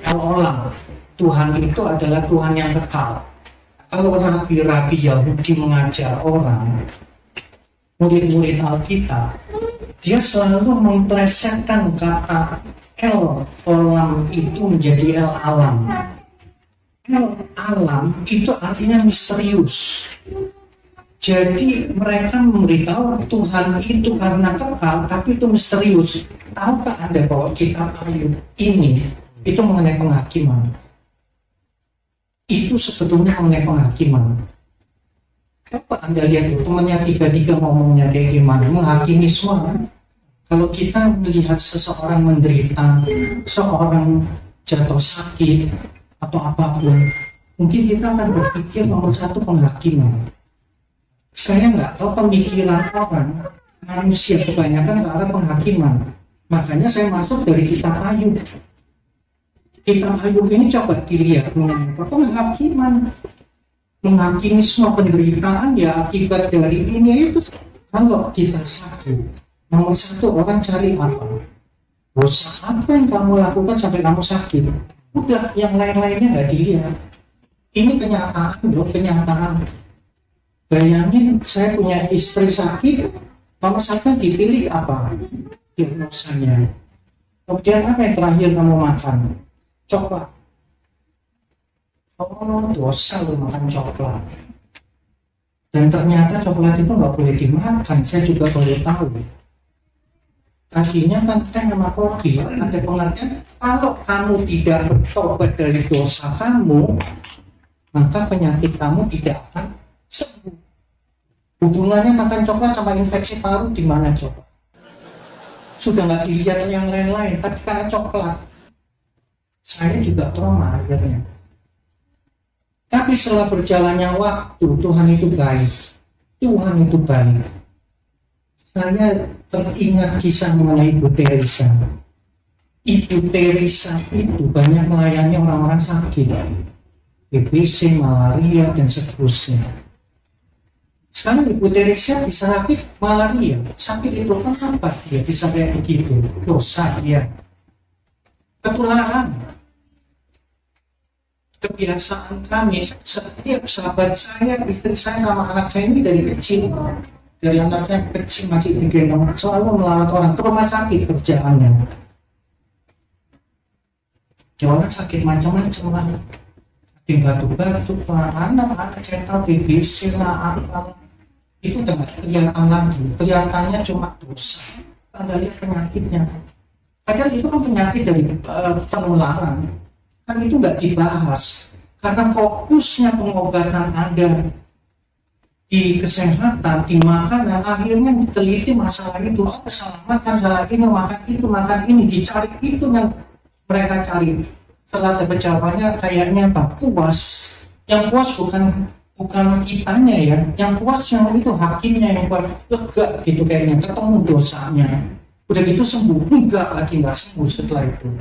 seolah-olah Tuhan itu adalah Tuhan yang kekal. Kalau rabi-rabi Yahudi mengajar orang, murid-murid Alkitab, dia selalu memplesetkan kata El Olam itu menjadi El Alam. El Alam itu artinya misterius. Jadi mereka memberitahu Tuhan itu karena kekal, tapi itu misterius. Tahukah Anda bahwa kitab Ayub ini itu mengenai penghakiman? Itu sebetulnya mengenai penghakiman. Apa Anda lihat temannya tiga-tiga ngomongnya kayak gimana? Menghakimi semua. Kalau kita melihat seseorang menderita, seorang jatuh sakit atau apapun, mungkin kita akan berpikir nomor satu penghakiman. Saya nggak tahu pemikiran orang manusia kebanyakan ke arah penghakiman. Makanya saya masuk dari kitab Ayub. Kitab Ayub ini coba dilihat mengenai penghakiman, menghakimi semua penderitaan ya akibat dari ini itu. Kalau kita sakit, nomor satu orang cari apa? Dosa apa yang kamu lakukan sampai kamu sakit? Udah, yang lain-lainnya nggak dilihat. Ini kenyataan, kenyataan. Bayangin saya punya istri sakit, nomor satu dipilih apa? Diagnosanya. Kemudian apa yang terakhir kamu makan? Coklat. Oh, dosa lu makan coklat. Dan ternyata coklat itu nggak boleh dimakan. Saya juga baru tahu. Tadinya kan teh sama kopi ada pengertian kalau kamu tidak bertobat dari dosa kamu, maka penyakit kamu tidak akan sembuh. Hubungannya makan coklat sama infeksi paru di mana coba? Sudah nggak dilihat yang lain-lain, tapi karena coklat. Saya juga trauma akhirnya. Tapi setelah berjalannya waktu, Tuhan itu baik. Tuhan itu baik. Saya teringat kisah mengenai Ibu Teresa. Ibu Teresa itu banyak melayani orang-orang sakit. TBC, malaria, dan seterusnya. Sekarang Ibu Teresa bisa sakit malaria. Sakit itu kan apa? Dia bisa kayak begitu. Dosa dia. Ketularan. Kebiasaan kami, setiap sahabat saya, istri saya sama anak saya ini dari kecil. Dari anak saya kecil masih digendong, selalu melawat orang ke rumah sakit kerjaannya. Ya orang sakit macam-macam lah. Di batu-batu, anak-anak saya tahu TBC lah, apa. Itu udah gak kelihatan lagi. Kelihatannya cuma dosa. Anda lihat penyakitnya. Padahal itu kan penyakit dari penularan. Kan itu nggak dibahas karena fokusnya pengobatan Anda di kesehatan, di makanan, akhirnya diteliti masalah itu. Oh, salah makan, salah ini, makan ini, dicari itu yang mereka cari. Setelah dapat jawabannya kayaknya apa? Puas. Yang puas bukan kitanya ya, yang puas yang itu hakimnya yang buat lega gitu kayaknya, ketemu dosanya. Udah gitu sembuh, enggak lagi nggak sembuh setelah itu.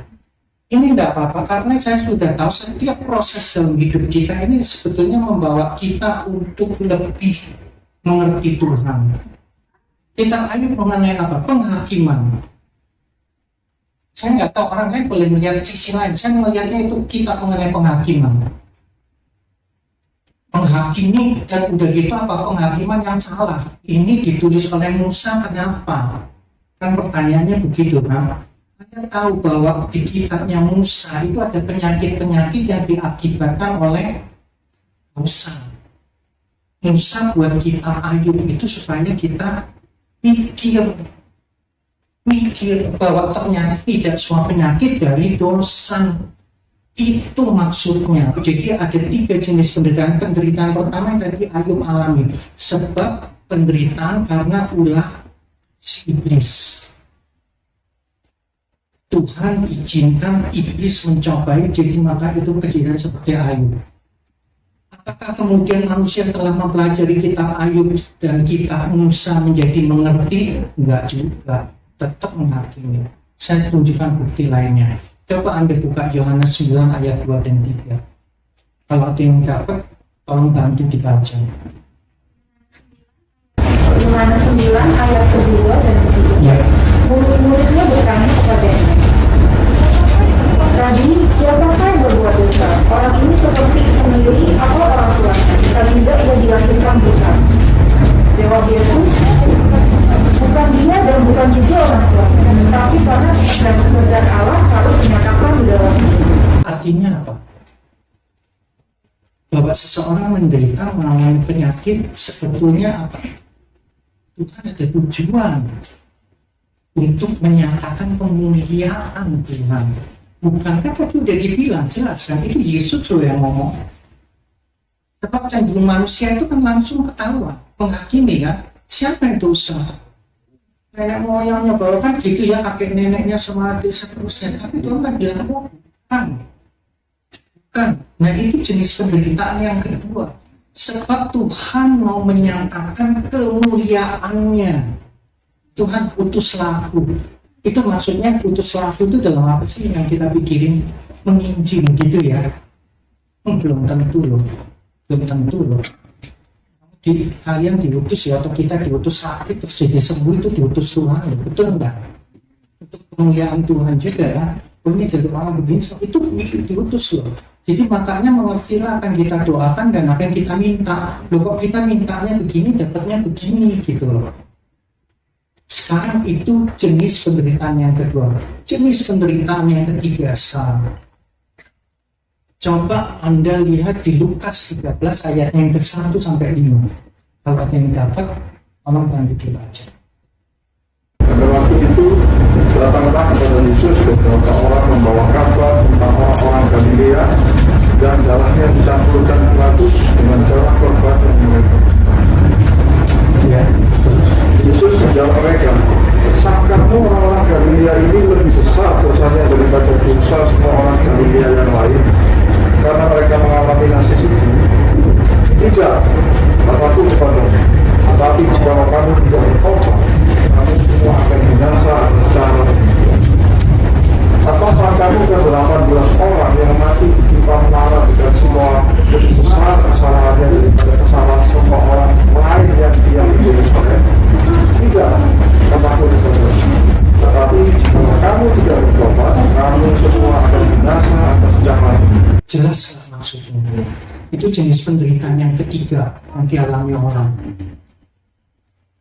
Ini tidak apa-apa karena saya sudah tahu setiap proses dalam hidup kita ini sebetulnya membawa kita untuk lebih mengerti Tuhan. Kita Ayub mengenai apa? Penghakiman. Saya nggak tahu orang lain boleh melihat sisi lain. Saya melihatnya itu kita mengenai penghakiman. Menghakimi dan udah gitu apa? Penghakiman yang salah. Ini ditulis oleh Musa kenapa? Kan pertanyaannya begitu kan? Anda tahu bahwa di kitabnya Musa itu ada penyakit-penyakit yang diakibatkan oleh Musa. Musa buat kita Ayub itu supaya kita pikir bahwa ternyata tidak semua penyakit dari dosa. Itu maksudnya. Jadi ada 3 jenis penderitaan. Penderitaan pertama yang tadi Ayub alami. Sebab penderitaan karena ulah iblis. Tuhan izinkan iblis mencobai, jadi maka itu kejadian seperti Ayub. Apakah kemudian manusia telah mempelajari kitab Ayub dan kitab Musa menjadi mengerti? Enggak juga, tetap menghakimi. Saya tunjukkan bukti lainnya. Coba Anda buka Yohanes 9 ayat 2 dan 3. Kalau ada yang dapat, tolong bantu dibaca. Yohanes 9 ayat kedua dan ketiga. Ya. Murid-muridnya bertanya kepadanya, Rabi, siapakah Yesus bukan dia dan bukan juga orang tuanya, tapi karena dan kehendak Allah harus dinyatakan di dalam hidup. Artinya apa? Bahwa seseorang menderita mengalami penyakit sebetulnya apa? Tuhan ada tujuan untuk menyatakan kemuliaan Tuhan. Bukankah tadi udah dibilang jelas kan? Itu Yesus loh yang ngomong. Sebab cenderung manusia itu kan langsung ketahuan, menghakimi kan? Siapa yang dosa? Nenek moyangnya bahwa kan gitu ya, kakek neneknya semua seterusnya. Tapi Tuhan kan bilang bukan. Nah itu jenis penderitaan yang kedua. Sebab Tuhan mau menyatakan kemuliaannya. Tuhan putus laku. Itu maksudnya putus laku itu dalam apa sih yang kita pikirin? Menginjing gitu ya. Belum tentu loh. Kalian diutus ya, atau kita diutus sakit terus jadi sembuh, itu diutus Tuhan loh. Betul enggak? Untuk kemuliaan Tuhan juga ya. Ini jadi orang begini, itu diutus loh. Jadi makanya mengertilah apa yang kita doakan dan apa yang kita minta. Loh kok kita mintanya begini, dapatnya begini gitu loh. Sekarang itu jenis penderitaan yang kedua. Jenis penderitaan yang ketiga sekarang. Coba Anda lihat di Lukas 13 ayat yang ke-1 sampai 5. Kalau ada yang dapat, tolong bantu dibaca. Pada waktu itu datanglah kepada Yesus beberapa orang membawa kabar tentang orang-orang Galilea dan darahnya dicampurkan Pilatus dengan darah korban yang mereka. Ya, Yesus menjawab mereka, "Sesatkanmu orang-orang Galilea ini lebih sesat dosanya daripada dosa semua orang Galilea yang lain, karena mereka mengalami nasib itu. Tidak, kataku kepadamu, tapi jika kamu tidak bertobat, kamu semua akan binasa atas cara demikian. Apa sangkamu ke 18 orang yang mati ditimpa menara dengan semua lebih besar kesalahannya daripada kesalahan semua orang lain yang diam di Yerusalem? Tidak, kataku kepadamu, tetapi jika kamu tidak bertobat, kamu semua akan binasa atas cara demikian." jelas maksudnya. Itu jenis penderitaan yang ketiga yang dialami orang.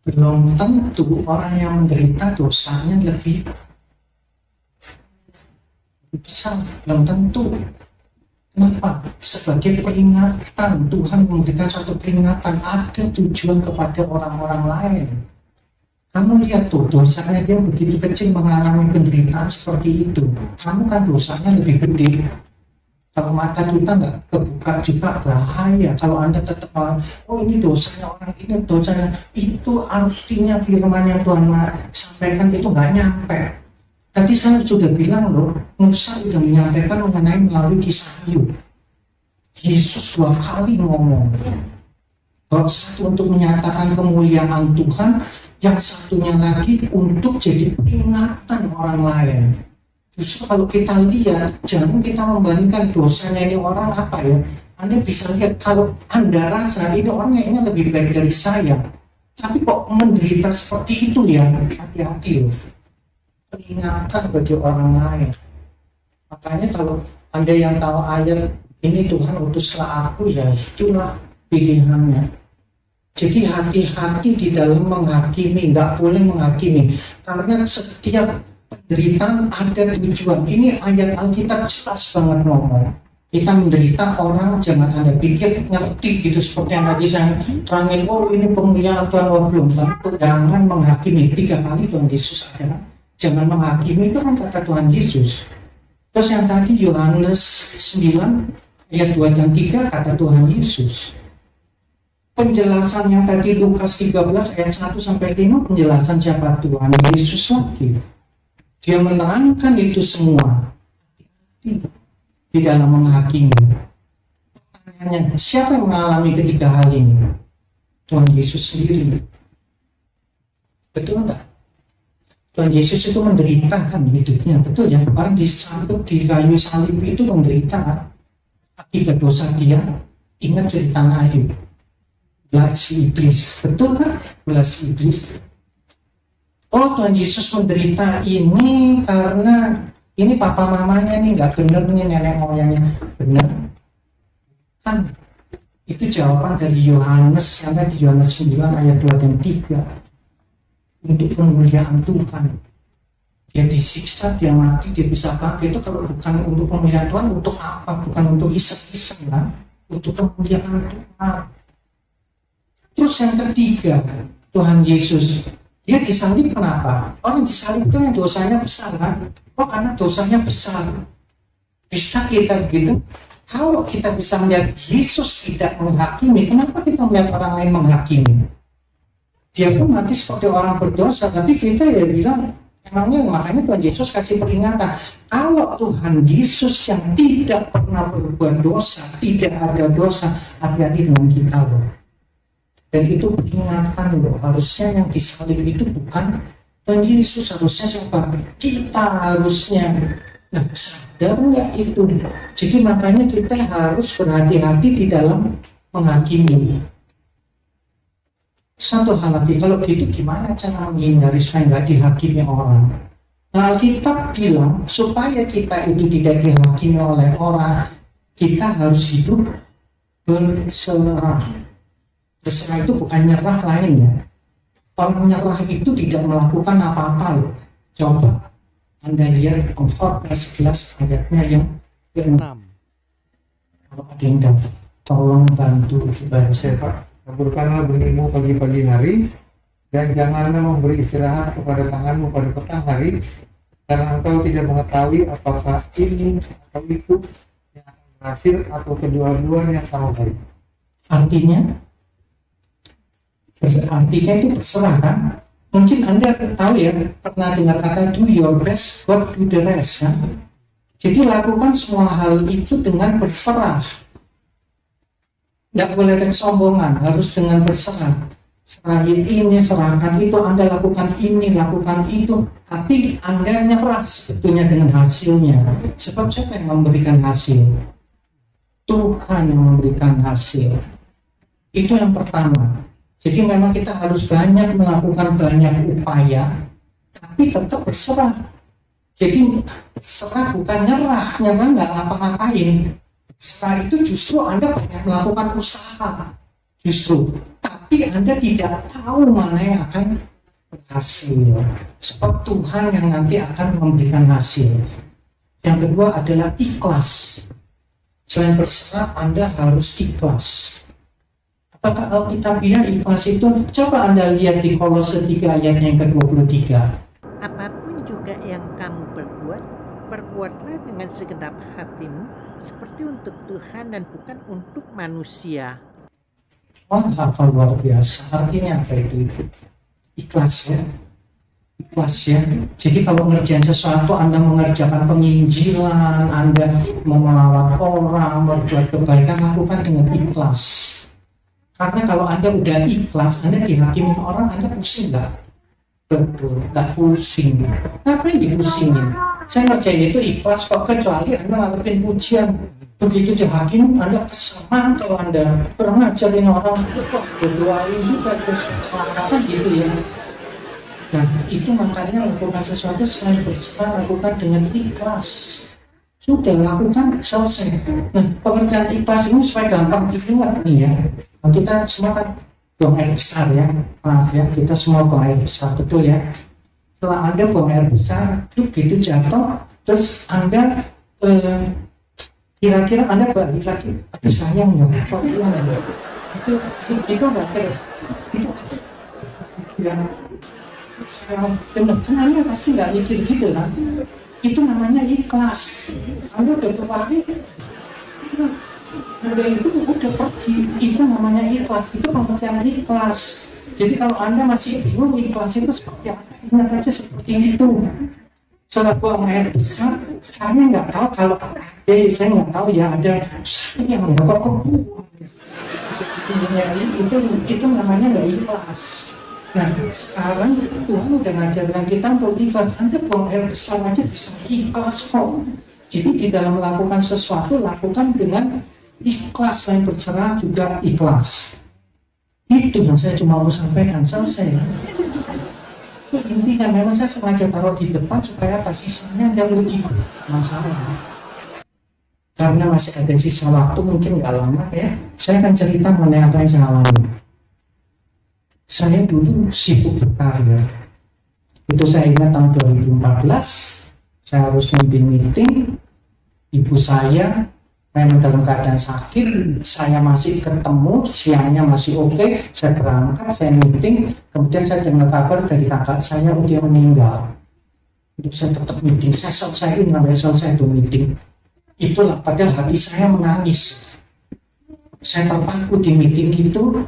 Belum tentu orang yang menderita dosanya lebih besar, belum tentu. Kenapa? Sebagai peringatan, Tuhan memberikan satu peringatan, ada tujuan kepada orang-orang lain. Kamu lihat tuh, dosanya dia begitu kecil mengalami penderitaan seperti itu. Kamu kan dosanya lebih gede. Kalau mata kita nggak kebuka juga bahaya. Kalau Anda tetap oh ini dosanya orang ini, dosanya itu, artinya firman yang Tuhan sampaikan itu nggak nyampe. Tadi saya sudah bilang loh, Musa sudah menyampaikan mengenai melalui kisah Ayub. Yesus 2 kali ngomong. Bahwa satu untuk menyatakan kemuliaan Tuhan, yang satunya lagi untuk jadi peringatan orang lain. Justru kalau kita lihat, jangan kita membandingkan dosanya ini orang apa ya. Anda bisa lihat, kalau Anda rasa ini orangnya ini lebih baik dari saya, tapi kok menderita seperti itu ya, hati-hati loh. Peringatan bagi orang lain. Makanya kalau Anda yang tahu ayat ini Tuhan utuslah aku, ya itulah pilihannya. Jadi hati-hati di dalam menghakimi, nggak boleh menghakimi. Karena setiap penderitaan ada tujuan. Ini ayat Alkitab jelas banget ngomong. Kita menderita, orang jangan Anda pikir ngerti gitu seperti yang tadi saya terangin, oh ini pemulihan Tuhan, oh belum tentu. Jangan menghakimi. 3 kali Tuhan Yesus adalah jangan menghakimi, itu kan kata Tuhan Yesus. Terus yang tadi Yohanes 9 ayat 2 dan 3 kata Tuhan Yesus. Penjelasan yang tadi Lukas 13 ayat 1 sampai 5 penjelasan siapa? Tuhan Yesus lagi. Dia menerangkan itu semua di dalam menghakimi. Pertanyaannya, siapa yang mengalami ketiga hal ini? Tuhan Yesus sendiri. Betul enggak? Tuhan Yesus itu menderita kan hidupnya, betul ya? Orang disambut di kayu salib itu menderita akibat dosa dia. Ingat cerita Ayub, belas iblis, betul kan? Belas iblis. Oh, Tuhan Yesus menderita ini karena ini papa mamanya nih nggak bener nih, nenek moyangnya bener kan? Itu jawaban dari Yohanes, karena di Yohanes 9 ayat 2 dan 3. Untuk kemuliaan Tuhan. Dia disiksa, dia mati, dia bisa bangkit. Itu kalau bukan untuk kemuliaan Tuhan, untuk apa? Bukan untuk iseng-iseng kan? Untuk kemuliaan Tuhan. Terus yang ketiga, Tuhan Yesus, dia disalib kenapa? Orang disalib itu yang dosanya besar kan? Oh, karena dosanya besar. Bisa kita gitu. Kalau kita bisa melihat Yesus tidak menghakimi, kenapa kita melihat orang lain menghakimi? Dia pun mati seperti orang berdosa, tapi kita ya bilang, emangnya makanya Tuhan Yesus kasih peringatan. Kalau Tuhan Yesus yang tidak pernah berbuat dosa, tidak ada dosa, hati-hati dengan kita loh. Dan itu peringatan loh, harusnya yang disalib itu bukan Tuhan Yesus, harusnya siapa? Kita harusnya. Nah, sadar nggak itu? Jadi makanya kita harus berhati-hati di dalam menghakimi. Satu hal lagi, kalau gitu gimana cara menghindari supaya nggak dihakimi orang? Nah, kita bilang supaya kita itu tidak dihakimi oleh orang, kita harus hidup berserah. Berserah itu bukan nyerah lain ya. Orang menyerah itu tidak melakukan apa-apa loh. Coba Anda lihat Khotbah 11 ayatnya yang ke-6. Kalau ada yang dapat, tolong bantu dibaca Pak. Taburkanlah benihmu pagi-pagi hari, dan janganlah memberi istirahat kepada tanganmu pada petang hari, karena engkau tidak mengetahui apakah ini atau itu yang akan berhasil atau kedua-duanya sama baik. Artinya itu berserah kan? Mungkin Anda tahu ya, pernah dengar kata do your best, God do the rest kan? Jadi lakukan semua hal itu dengan berserah. Tidak boleh ada kesombongan, harus dengan berserah. Serahin ini, serahkan itu, Anda lakukan ini, lakukan itu. Tapi Anda nyerah sebetulnya dengan hasilnya. Sebab siapa yang memberikan hasil? Tuhan yang memberikan hasil. Itu yang pertama. Jadi memang kita harus banyak melakukan banyak upaya, tapi tetap berserah. Jadi serah bukan nyerah nggak ngapa-ngapain. Serah itu justru Anda banyak melakukan usaha, justru. Tapi Anda tidak tahu mana yang akan berhasil. Sebab Tuhan yang nanti akan memberikan hasil. Yang kedua adalah ikhlas. Selain berserah, Anda harus ikhlas. Apakah Alkitabiah ikhlas itu? Coba Anda lihat di Kolose 3 ayat yang ke-23. Apapun juga yang kamu perbuat, perbuatlah dengan segenap hatimu, seperti untuk Tuhan dan bukan untuk manusia. Wah, apa luar biasa. Artinya apa itu? Ikhlas ya. Ikhlas ya. Jadi kalau mengerjakan sesuatu, Anda mengerjakan penginjilan, Anda mau melawat orang, berbuat kebaikan, lakukan dengan ikhlas. Karena kalau Anda udah ikhlas, Anda dihakimi orang, Anda pusing nggak? Betul, nggak pusing. Ngapain dipusingin? Saya ngerjain itu ikhlas kok, kecuali Anda ngadepin pujian. Begitu dihakim, Anda kesemangat kalau Anda kurang ngajarin orang, berdoain juga, terus celakakan gitu ya. Nah, itu makanya lakukan sesuatu selain berserah, lakukan dengan ikhlas. Sudah lakukan, selesai. Nah, pengertian ikhlas ini supaya gampang diingat nih ya. Nah, kita semua kan buang air besar ya. Maaf ya, kita semua buang air besar, betul ya. Setelah Anda buang air besar, itu gitu jatuh, terus Anda kira-kira Anda balik lagi, aduh sayang ya, kok hilang ya. Itu nggak ter, itu yang benar, Anda pasti nggak mikir gitu kan. Itu namanya ikhlas. Anda udah berlari, udah itu udah pergi, itu namanya ikhlas. Itu pengertian ikhlas. Jadi kalau Anda masih bingung ikhlas itu seperti apa, ingat aja seperti itu. Setelah buang air besar, saya nggak tahu kalau ada, saya nggak tahu ya ada saya yang kok itu namanya nggak ikhlas. Nah, sekarang Tuhan udah ngajarkan kita untuk ikhlas. Anda buang air besar aja bisa ikhlas kok. Jadi di dalam melakukan sesuatu, lakukan dengan ikhlas. Selain berserah juga ikhlas. Itu yang saya cuma mau sampaikan, selesai. Itu intinya, memang saya sengaja taruh di depan supaya apa sisanya Anda lebih masalah. karena masih ada sisa waktu mungkin nggak lama ya, saya akan cerita mengenai apa yang saya alami. Saya dulu sibuk berkarya. Itu saya ingat tahun 2014, saya harus memimpin meeting. Ibu saya memang dalam keadaan sakit, saya masih ketemu, siangnya masih oke, saya berangkat, saya meeting, kemudian saya dengar kabar dari kakak saya, dia meninggal. Itu saya tetap meeting, saya selesaiin sampai selesai itu meeting. Itulah, padahal hati saya menangis. Saya terpaku di meeting itu,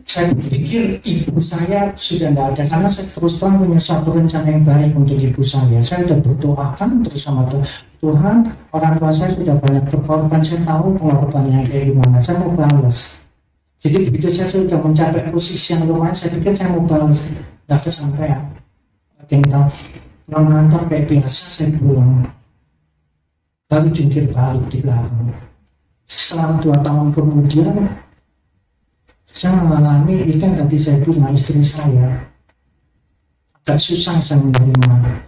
saya pikir ibu saya sudah tidak ada, karena saya terus terang punya satu rencana yang baik untuk ibu saya. Saya sudah berdoakan terus sama Tuhan, orang tua saya sudah banyak berkorban, saya tahu pengorbanannya kayak gimana, saya mau balas. Jadi begitu saya sudah mencapai posisi yang lumayan, saya pikir saya mau balas, nggak kesampaian. Tinggal nonton kayak biasa, saya pulang. Baru jungkir balik di belakang. Setelah 2 tahun kemudian, saya mengalami itu yang tadi saya bilang, istri saya agak susah saya menerima.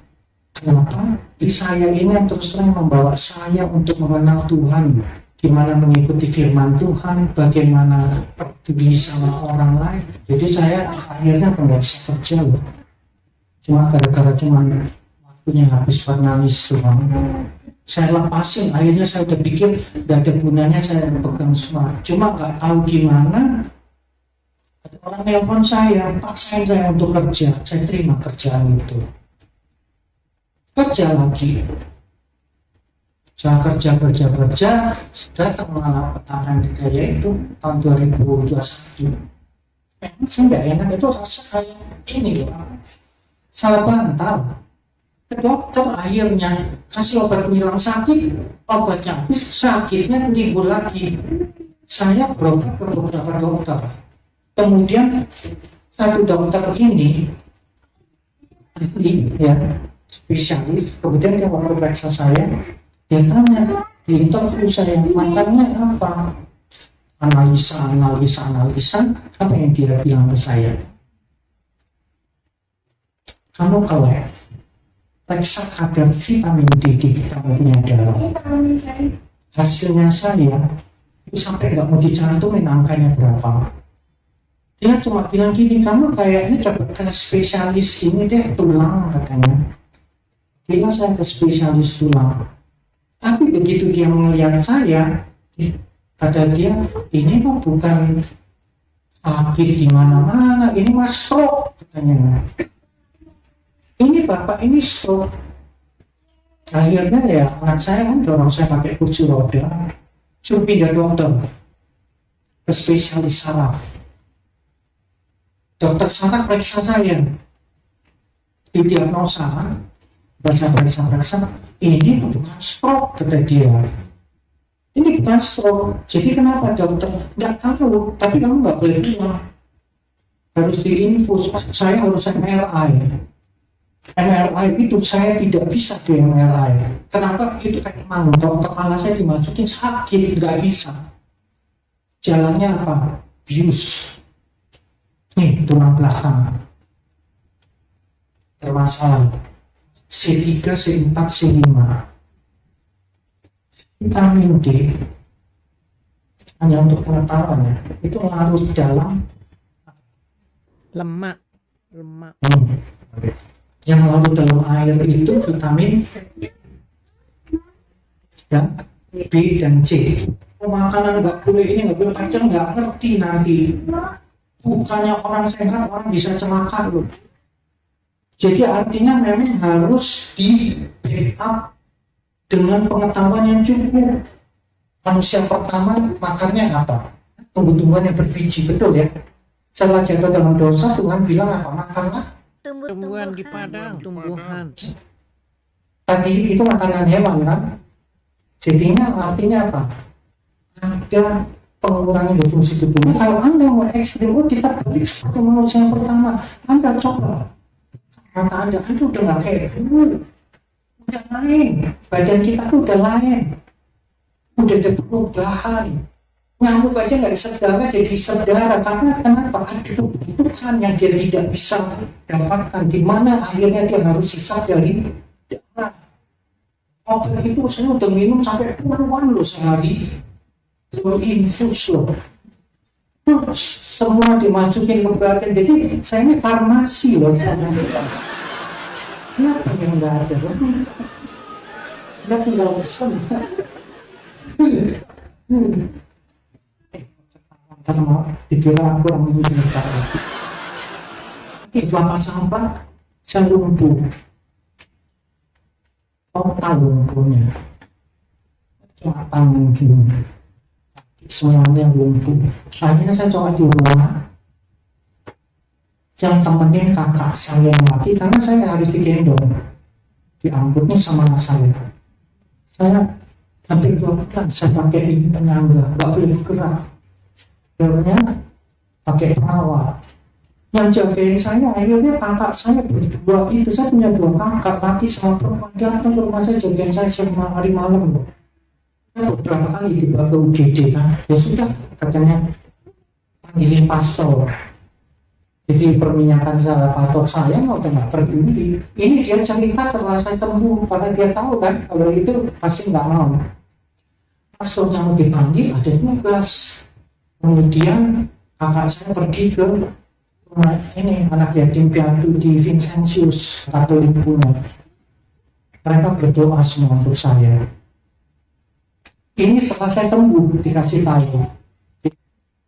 Kenapa? Istri saya ini yang terus terang membawa saya untuk mengenal Tuhan, gimana mengikuti firman Tuhan, bagaimana peduli sama orang lain. Jadi saya akhirnya nggak bisa kerja loh. Cuma gara-gara waktunya habis nangis doang. Saya lepasin, akhirnya saya udah pikir gak ada gunanya saya pegang semua. Cuma gak tahu gimana, ada orang nelpon saya, paksain saya untuk kerja. Saya terima kerjaan itu. Kerja lagi. Saya kerja, datang malah petang gaya itu tahun 2021. Memang saya gak enak, itu rasa kayak ini loh. Salah bantal. Ke dokter akhirnya kasih obat penhilang sakit, obatnya habis, sakitnya timbul lagi. Saya berobat ke beberapa dokter. Kemudian satu dokter ini ahli ya, spesialis, kemudian dia waktu periksa saya, dia tanya di interview saya, makannya apa? Analisa, apa yang dia bilang ke saya? Kamu kelek. Periksa kadar vitamin D di vitaminnya darah. Hasilnya saya itu sampai nggak mau dicantumin angkanya berapa. Dia cuma bilang gini, kamu kayaknya dapat ke spesialis ini deh tulang katanya. Bila saya ke spesialis tulang, tapi begitu dia melihat saya, kata dia ini kok bukan sakit di mana-mana, ini mas stroke katanya. Ini bapak ini stroke. Akhirnya ya anak saya kan dorong saya pakai kursi roda, suruh pindah dokter ke spesialis saraf. Dokter saraf periksa saya, didiagnosa, periksa, ini bukan stroke kata dia. Ini bukan stroke. Jadi kenapa dokter? Nggak tahu, tapi kamu nggak boleh bilang. Harus diinfus. Saya harus MRI. MRI itu saya tidak bisa ke MRI. Kenapa? Itu kayak mangkok, kepala saya dimasukin sakit, nggak bisa. Jalannya apa? Bius. Nih tulang belakang bermasalah. C3, C4, C5. Vitamin D hanya untuk pengetahuan ya, itu larut dalam lemak. Yang larut dalam air itu vitamin dan B dan C. Makanan nggak boleh ini, nggak boleh kacang, nggak ngerti nanti. Bukannya orang sehat, orang bisa celaka loh. Jadi artinya memang harus di backup dengan pengetahuan yang cukup. Manusia pertama makannya apa? Tumbuh-tumbuhan yang berbiji, betul ya. Setelah jatuh dalam dosa, Tuhan bilang apa? Makanlah Tumbuhan di padang, tumbuhan. tadi itu makanan hewan kan. Jadinya artinya apa? Ada pengurangan fungsi tubuhnya. Kalau Anda mau ekstrim, kita balik seperti manusia yang pertama. Anda coba mata Anda udah nggak kayak dulu, udah lain, badan kita tuh udah lain, udah ada perubahan. Nyamuk aja nggak disedara jadi sedara, karena kenapa? Ada kebutuhan yang dia tidak bisa dapatkan, di mana akhirnya dia harus sisa dari darah. Obat itu saya udah minum sampai puluhan loh sehari. Itu infus loh. Terus semua dimasukin ke badan. Jadi saya ini farmasi loh. Kenapa yang nggak ada? Nggak tinggal pesen. Karena mau dikira aku orang ini cerita lagi. Itu apa sampah? Saya lumpuh. Total lumpuhnya. Cuma tangan gini. Semuanya lumpuh. Akhirnya saya coba di rumah. Yang temenin kakak saya yang laki, karena saya harus digendong. Diangkutnya sama saya. Saya hampir 2 bulan saya pakai ini penyangga, nggak boleh bergerak. Akhirnya pakai perawat. Yang jagain saya akhirnya kakak saya berdua itu. Saya punya 2 kakak, laki sama perempuan. Datang ke rumah saya jagain saya selama hari malam. Saya beberapa kali dibawa ke UGD kan. Ya sudah, katanya panggilin pastor. Jadi perminyakan salah patok saya mau nggak peduli. Ini dia cerita setelah saya sembuh, karena dia tahu kan kalau itu pasti nggak mau. Pastor yang mau dipanggil ada tugas. Kemudian kakak saya pergi ke rumah ini anak yatim piatu di Vincentius Katolik Puno. Mereka berdoa semua untuk saya. Ini setelah saya sembuh dikasih tahu.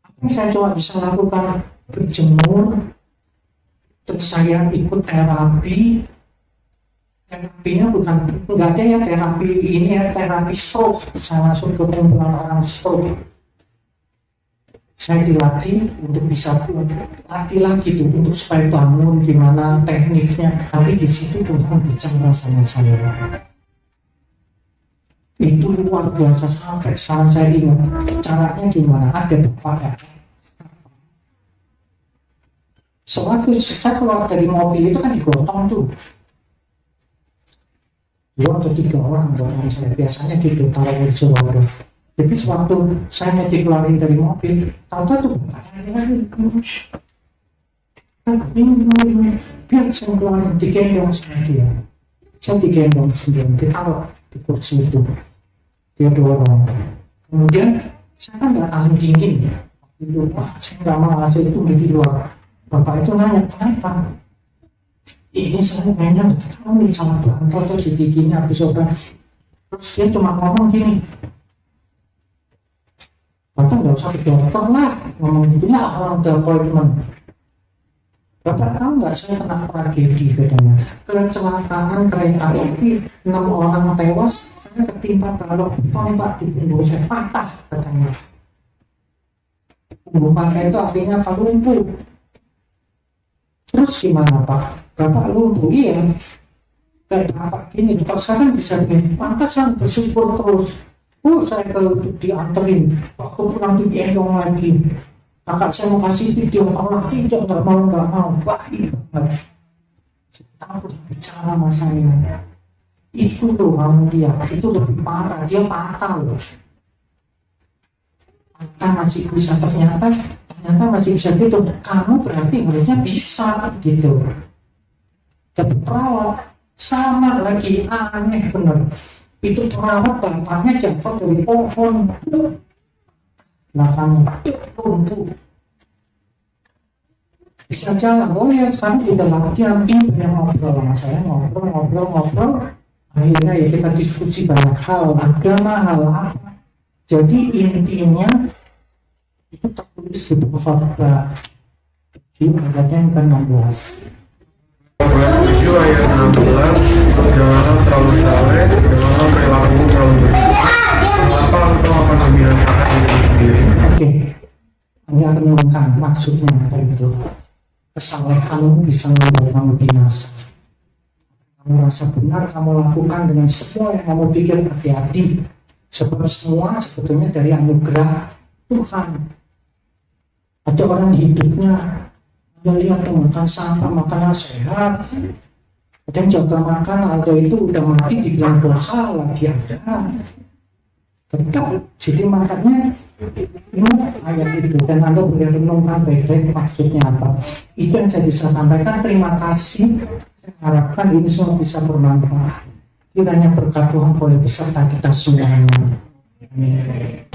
Apa yang saya coba bisa lakukan? Berjemur, terus saya ikut terapinya bukan nggak ada ya terapi ini ya terapi stroke. Saya masuk ke kumpulan orang stroke. Saya dilatih untuk bisa latih lagi tuh untuk supaya bangun gimana tekniknya. Tapi di situ Tuhan bicara sama saya. Itu luar biasa sampai sekarang saya ingat caranya gimana. Ada bapak ya. Sewaktu saya keluar dari mobil itu kan digotong tuh 2 atau 3 orang gotong saya biasanya gitu taruh di Surabaya. Jadi sewaktu saya mau dikeluarin dari mobil, tahu tuh ini biar saya keluarin digendong sama dia. Saya digendong sendiri, ditaruh di kursi itu, dia dorong. Kemudian saya kan nggak tahan dingin, itu wah saya nggak mau hasil itu di luar. Bapak itu nanya, kenapa? Ini saya kayaknya kamu sama bantal tuh jadi gini habis obat. Terus dia cuma ngomong gini, Bapak nggak usah ke dokter lah, ngomong gitu lah orang udah appointment. Bapak tahu nggak saya kena tragedi katanya, kecelakaan kereta api 6 orang tewas, saya ketimpa balok beton Pak di punggung saya patah katanya. Punggung patah itu artinya apa? Lumpuh. Terus gimana Pak? Bapak lumpuh, iya. Kayak Bapak gini, kalau saya kan bisa gini, pantasan bersyukur terus. Saya dianterin, waktu pulang digendong lagi. Kakak saya mau kasih video, Allah tidak, nggak mau, baik banget. Tahu bicara sama saya. Itu loh kamu dia, itu lebih parah, dia patah loh. Kita masih bisa ternyata masih bisa gitu. Kamu berarti harusnya bisa gitu. Tapi perawat sama lagi aneh bener. Itu perawat bapaknya jatuh dari pohon. Belakangnya lumpuh. Bisa jalan. Oh ya sekarang kita latihan. Ini yang ngobrol sama saya, ngobrol. Akhirnya ya kita diskusi banyak hal, agama, hal apa. Jadi intinya itu tertulis di buku Fatwa di ayatnya yang ke-16. 7 ayat 16, janganlah terlalu saleh, janganlah perilaku terlalu bersih. Mengapa engkau akan membinasakan diri sendiri? Oke, ini akan mengungkapkan maksudnya apa itu. Kesalehanmu bisa membuat kamu binasa. Kamu rasa benar, kamu lakukan dengan semua yang kamu pikir, hati-hati. Sebab semua sebetulnya dari anugerah Tuhan. Ada orang hidupnya dia lihat makan sampah, makanan sehat, ada yang jaga makan, ada itu udah mati dibilang dosa lagi ada. Tetap jadi makanya ini ayat itu dan Anda boleh renungkan baik-baik maksudnya apa. Itu yang saya bisa sampaikan. Terima kasih. Saya harapkan ini semua bisa bermanfaat. kiranya berkat Tuhan boleh beserta kita semuanya. Amin.